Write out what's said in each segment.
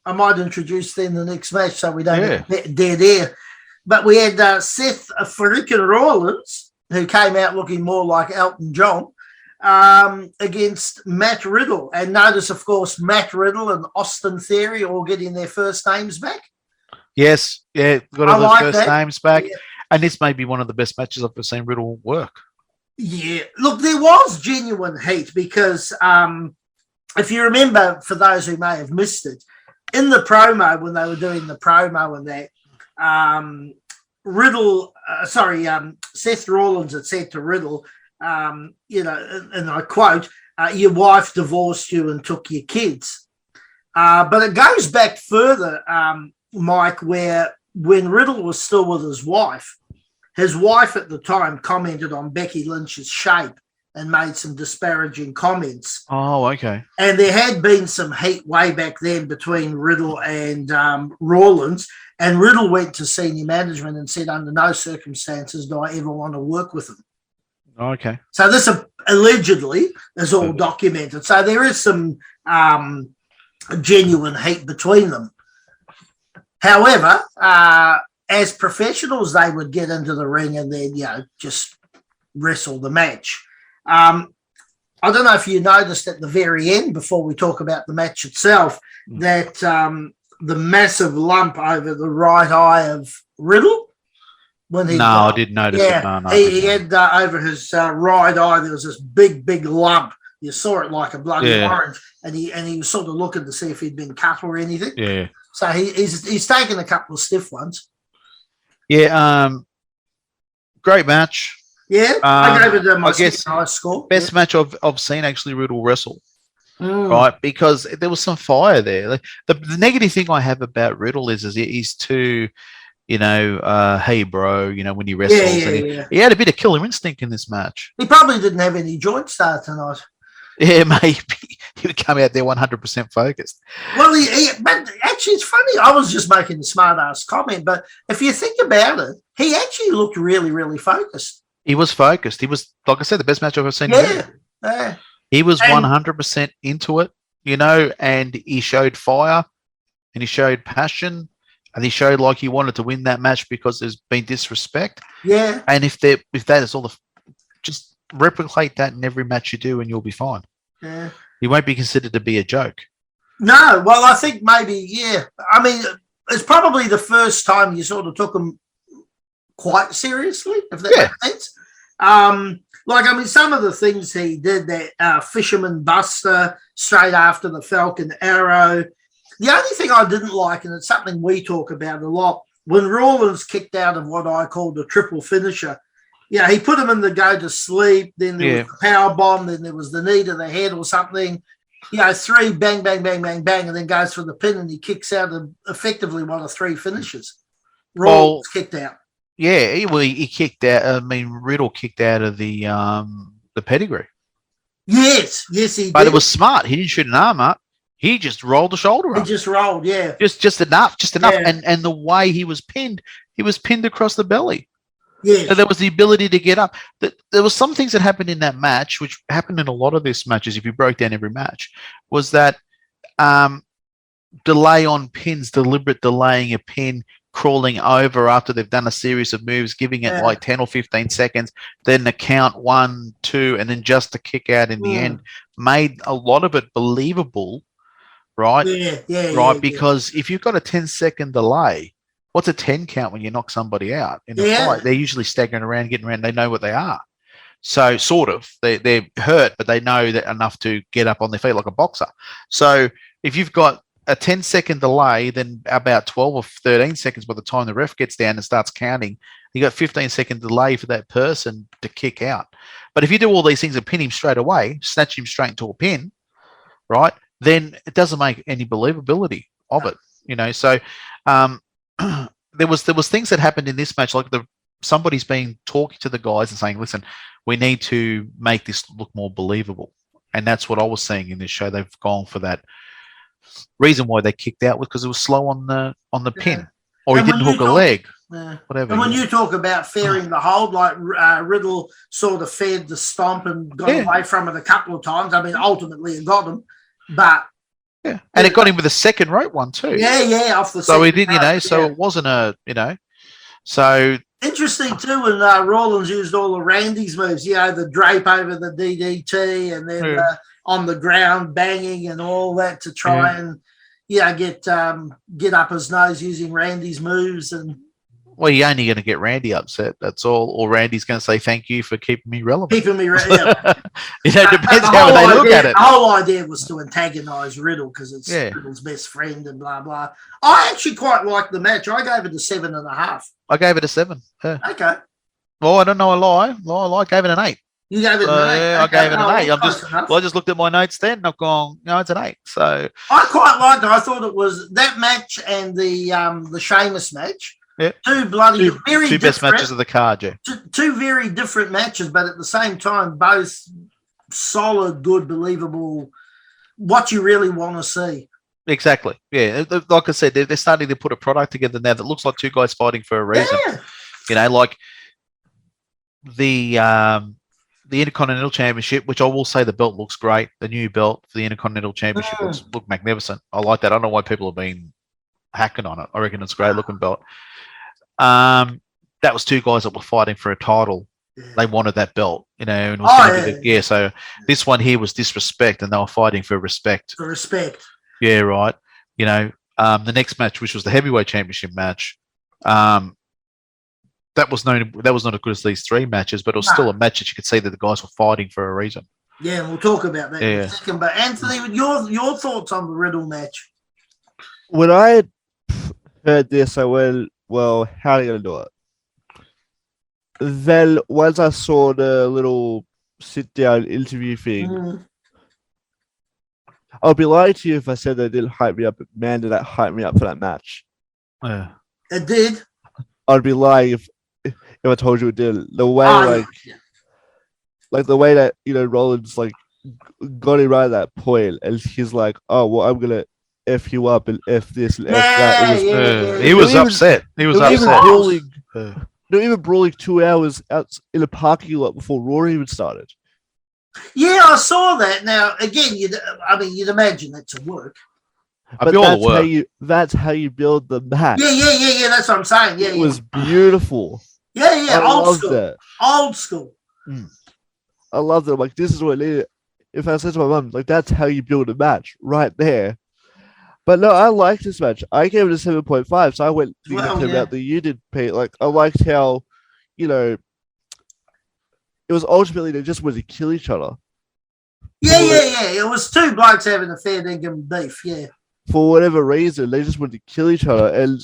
I might introduce then the next match so we don't get dead air. But we had Seth Freakin Rollins, who came out looking more like Elton John, against Matt Riddle. And notice, of course, Matt Riddle and Austin Theory all getting their first names back. Yes, got all their first names back. Yeah. And this may be one of the best matches I've ever seen Riddle work. Yeah. Look, there was genuine heat because if you remember, for those who may have missed it, in the promo, when they were doing the promo and that, Seth Rollins had said to Riddle, and I quote, your wife divorced you and took your kids. But it goes back further, Mike, where when Riddle was still with his wife at the time commented on Becky Lynch's shape and made some disparaging comments. Oh, okay. And there had been some heat way back then between Riddle and Rollins, and Riddle went to senior management and said, under no circumstances do I ever want to work with him. Okay. So this allegedly is all documented. So there is some genuine heat between them. However, as professionals, they would get into the ring and then, just wrestle the match. I don't know if you noticed at the very end, before we talk about the match itself, that the massive lump over the right eye of Riddle. I didn't notice it. No, he had over his right eye, there was this big lump. You saw it like a bloody orange, and he was sort of looking to see if he'd been cut or anything. Yeah. So he's taken a couple of stiff ones. Yeah. Great match. Yeah, I gave it my high score. Best match I've seen actually Riddle wrestle. Right, because there was some fire there. The negative thing I have about Riddle is he's too, hey bro, when he wrestles. He had a bit of killer instinct in this match. He probably didn't have any joint start tonight. Yeah, maybe he would come out there 100% focused. Well, but actually, it's funny. I was just making a smart ass comment, but if you think about it, he actually looked really, really focused. He was focused. He was, like I said, the best match I've ever seen. Yeah. He was 100% into it, and he showed fire and he showed passion and he showed like he wanted to win that match because there's been disrespect. Yeah. And if that is all just replicate that in every match you do and you'll be fine. Yeah. You won't be considered to be a joke. No. Well, I think maybe, I mean, it's probably the first time you sort of took him quite seriously, if that makes sense. Some of the things he did, that Fisherman Buster straight after the Falcon Arrow. The only thing I didn't like, and it's something we talk about a lot, when Rollins kicked out of what I called a triple finisher, he put him in the go to sleep, then there was the power bomb, then there was the knee to the head or something. 3 bang, bang, bang, bang, bang, and then goes for the pin and he kicks out of effectively one of 3 finishes. Rollins kicked out. Yeah, he kicked out. I mean, Riddle kicked out of the pedigree. Yes, he did. But it was smart. He didn't shoot an arm up. He just rolled the shoulder up. He just rolled, Just enough. Yeah. And the way he was pinned across the belly. Yeah. So there was the ability to get up. There was some things that happened in that match, which happened in a lot of these matches, if you broke down every match, was that delay on pins, deliberate delaying a pin, crawling over after they've done a series of moves, giving it like 10 or 15 seconds, then the count 1, 2, and then just the kick out in the end, made a lot of it believable, right? Right, because if you've got a 10-second delay, what's a 10 count when you knock somebody out in a fight? They're usually staggering around, getting around. They know what they are. So sort of, they're hurt, but they know that enough to get up on their feet like a boxer. So if you've got a 10-second delay, then about 12 or 13 seconds by the time the ref gets down and starts counting, you got 15-second delay for that person to kick out. But if you do all these things and pin him straight away, snatch him straight into a pin, right, then it doesn't make any believability of it, So there was things that happened in this match, like somebody's been talking to the guys and saying, listen, we need to make this look more believable. And that's what I was seeing in this show. They've gone for that. Reason why they kicked out was because it was slow on the pin, or he didn't hook a leg. Whatever. And when you talk about fearing the hold, like Riddle sort of feared the stomp and got away from it a couple of times. I mean, ultimately it got him, but Yeah, and it got him with a second rope one too. Yeah, off the. So he did, So it wasn't So interesting too when Rollins used all of Randy's moves. The drape over the DDT, and then on the ground banging and all that to try and get up his nose using Randy's moves. And well, you're only going to get Randy upset. That's all. Or Randy's going to say thank you for keeping me relevant. Keeping me relevant. It depends how they look at it. The whole idea was to antagonize Riddle because it's Riddle's best friend and blah blah. I actually quite liked the match. I gave it a 7.5. I gave it a 7. Yeah. Okay. Well, I don't know a lie. I gave it an 8. You gave it an 8. Yeah, I gave it an 8. I just looked at my notes then. And I've gone, no, it's an 8. So I quite liked it. I thought it was that match and the Sheamus match. Yeah. Two best matches of the card, yeah. Two very different matches, but at the same time, both solid, good, believable. What you really want to see. Exactly. Yeah. Like I said, they're starting to put a product together now that looks like two guys fighting for a reason. Yeah. Like the Intercontinental Championship, which I will say the belt looks great. The new belt for the Intercontinental Championship look magnificent. I like that. I don't know why people have been hacking on it. I reckon it's a great looking belt. That was two guys that were fighting for a title. They wanted that belt, and it was so this one here was disrespect, and they were fighting for respect. For respect. Yeah, right. The next match, which was the heavyweight championship match, that was not as good as these three matches, but it was still a match that you could see that the guys were fighting for a reason. Yeah, we'll talk about that in a second. But Anthony, your thoughts on the Riddle match? When I heard this, I went, well, how are you going to do it? Then once I saw the little sit-down interview thing, I'll be lying to you if I said they didn't hype me up, but man, did that hype me up for that match. Yeah. It did. I'd be lying if I told you it didn't. The way, the way that, Rollins, got it right at that point, and he's like, oh, well, I'm going to F you up and F this and F that. He was upset. He was upset. They were even brawling 2 hours out in a parking lot before Raw even started. Yeah, I saw that. Now, again, you'd imagine that's a work. But that's how you build the match. Yeah. That's what I'm saying. Yeah, it was beautiful. Yeah. Old school. I loved it. This is what I needed. If I said to my mum, that's how you build a match, right there. But no, I liked this match. I gave it a 7.5, so I went the route that you did, Pete. I liked how, it was ultimately they just wanted to kill each other. Yeah. It was two blokes having a fair dinkum beef, yeah. For whatever reason, they just wanted to kill each other. And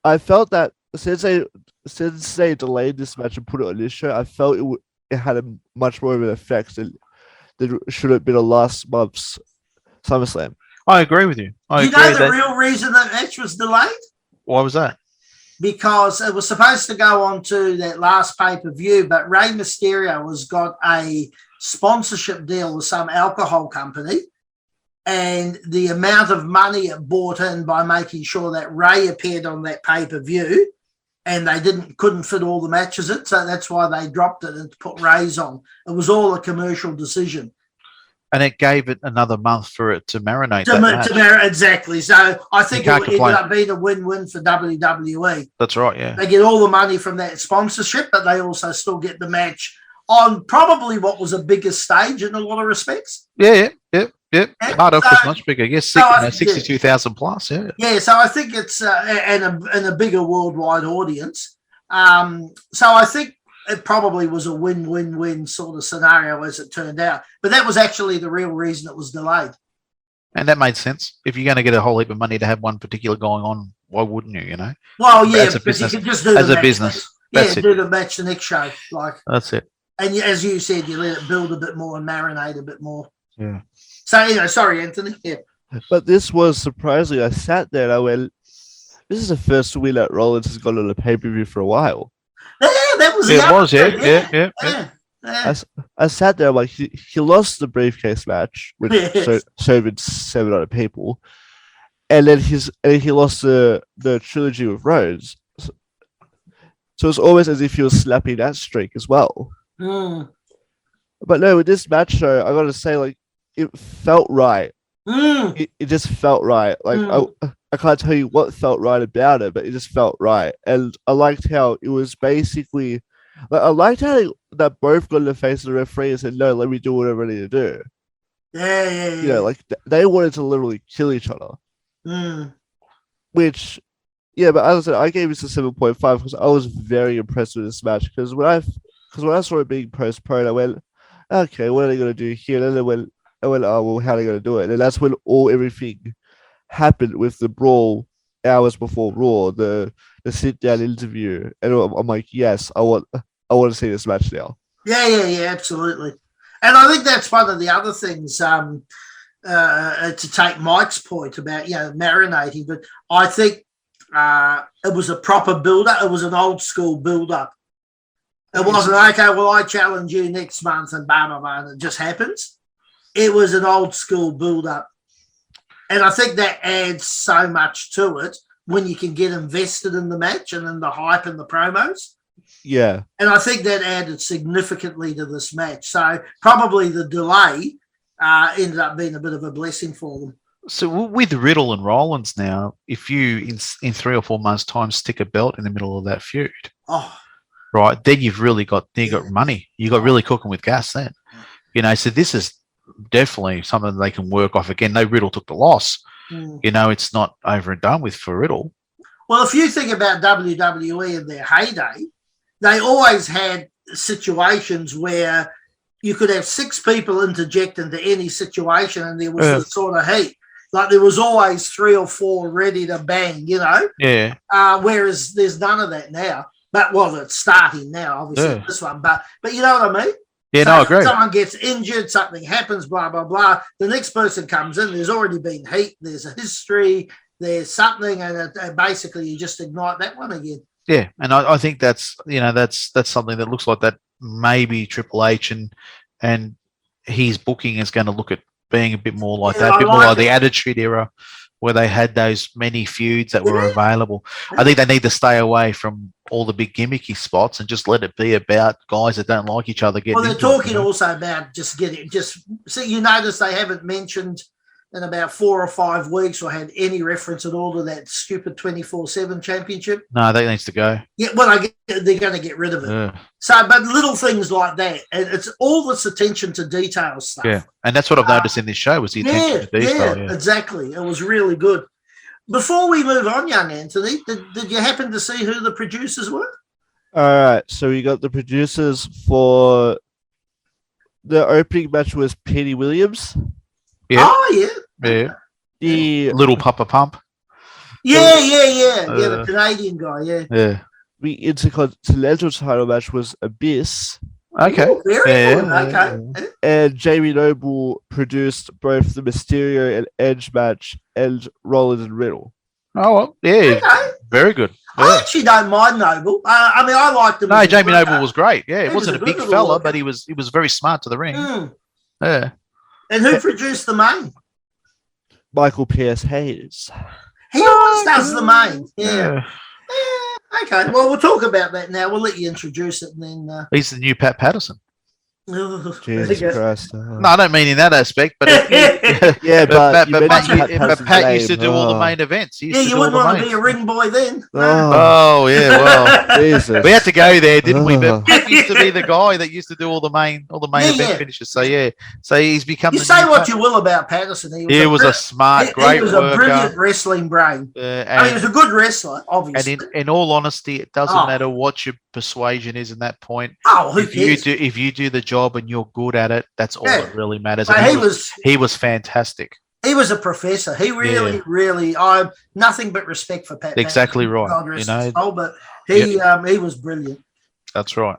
I felt that since they delayed this match and put it on this show, I felt it had a much more of an effect than should have been a last month's SummerSlam. I agree with you. You know the real reason that match was delayed? Why was that? Because it was supposed to go on to that last pay-per-view, but Rey Mysterio has got a sponsorship deal with some alcohol company, and the amount of money it brought in by making sure that Rey appeared on that pay-per-view, and they couldn't fit all the matches in, so that's why they dropped it and put Rey's on. It was all a commercial decision. And it gave it another month for it to marinate. Exactly. So I think it ended up being a win-win for WWE. That's right, yeah. They get all the money from that sponsorship, but they also still get the match on probably what was a bigger stage in a lot of respects. Yeah. Cardiff was much bigger. Yes, 62,000 plus, yeah. Yeah, so I think it's and a bigger worldwide audience. So I think it probably was a win-win-win sort of scenario as it turned out. But that was actually the real reason it was delayed. And that made sense. If you're going to get a whole heap of money to have one particular going on, why wouldn't you, Well, yeah, as a business, you can just do as a business. Do the match the next show. That's it. And as you said, you let it build a bit more and marinate a bit more. Yeah. So, sorry, Anthony. Yeah. But this was surprising. I sat there and I went, this is the first win that Rollins has got on a pay-per-view for a while. Yeah, that was yeah. I sat there like he lost the briefcase match, which served 700 people, and then he lost the trilogy with Rhodes. So it's always as if he was slapping that streak as well. But no, with this match show, I gotta say, it felt right. It just felt right. Like I can't tell you what felt right about it, but it just felt right. And I liked how it was basically like I liked how that both got in the face of the referee and said, "No, let me do whatever I need to do." Yeah. You know, like they wanted to literally kill each other. Which, yeah, but as I said, I gave this a 7.5 because I was very impressed with this match. Because when I saw it being postponed, I went, "Okay, what are they going to do here?" And then I went, "Oh well, how are they going to do it?" And that's when everything happened with the brawl hours before Raw, the sit down interview, and I'm like, yes, I want to see this match now. Yeah, absolutely. And I think that's one of the other things to take Mike's point about marinating. But I think it was a proper build-up. It was an old school build-up. It wasn't okay. Well, I challenge you next month, and blah blah blah. And it just happens. It was an old school build-up. And I think that adds so much to it when you can get invested in the match and in the hype and the promos. Yeah. And I think that added significantly to this match. So probably the delay ended up being a bit of a blessing for them. So with Riddle and Rollins now, if you in 3 or 4 months' time stick a belt in the middle of that feud, right, then you've really got money. You got really cooking with gas then. So this is definitely something they can work off again. No, Riddle took the loss. It's not over and done with for Riddle. Well, if you think about WWE in their heyday, they always had situations where you could have 6 people interject into any situation and there was this sort of heat. Like there was always 3 or 4 ready to bang, Yeah. Whereas there's none of that now. But, well, it's starting now, obviously, this one. But you know what I mean? Yeah, so no, I agree. Someone gets injured, something happens, blah, blah, blah. The next person comes in, there's already been heat, there's a history, there's something, and basically you just ignite that one again. Yeah, and I think that's something that looks like that maybe Triple H and his booking is going to look at being a bit more like that, a bit more like the Attitude Era, where they had those many feuds that were available. I think they need to stay away from all the big gimmicky spots and just let it be about guys that don't like each other getting. Well, they're talking also about see, you notice they haven't mentioned in about 4 or 5 weeks or had any reference at all to that stupid 24/7 championship. No, that needs to go. Yeah, well, they're going to get rid of it. Yeah. So, but little things like that, and it's all this attention to detail stuff. Yeah, and that's what I've noticed in this show was the attention to detail. Yeah, exactly. It was really good. Before we move on, young Anthony, did you happen to see who the producers were? All right, so we got the producers for the opening match was Petey Williams. Yeah. Oh, yeah. The Little Papa Pump. Yeah. The Canadian guy, Yeah. The Intercontinental title match was Abyss. Okay. Oh, very good. Okay. And Jamie Noble produced both the Mysterio and Edge match and Rollins and Riddle. Oh, well, yeah. Okay. Very good. Yeah. I actually don't mind Noble. I mean, I liked him. No, Jamie Noble was great. Yeah, he wasn't was a big fella, but he was very smart to the ring. Yeah. And who produced the main? Michael Pierce Hayes. He always does the main. Yeah. Okay. Well, we'll talk about that now. We'll let you introduce it, and then he's the new Pat Patterson. Jesus Christ. No, I don't mean in that aspect, but but Pat used to do all the main events. You wouldn't want to be a ring boy then. Oh yeah, well, Jesus. We had to go there, didn't we? But Pat used to be the guy that used to do all the main event finishes. So he's become. You say what you will about Patterson. He was a smart, great He was worker. a brilliant wrestling brain. He was a good wrestler, obviously. And in all honesty, it doesn't matter what your persuasion is in that point. Oh, who cares? If you do the job and you're good at it, that's all that really matters. He was fantastic. He was a professor. He really. I have nothing but respect for Pat. Exactly right. But he was brilliant. That's right.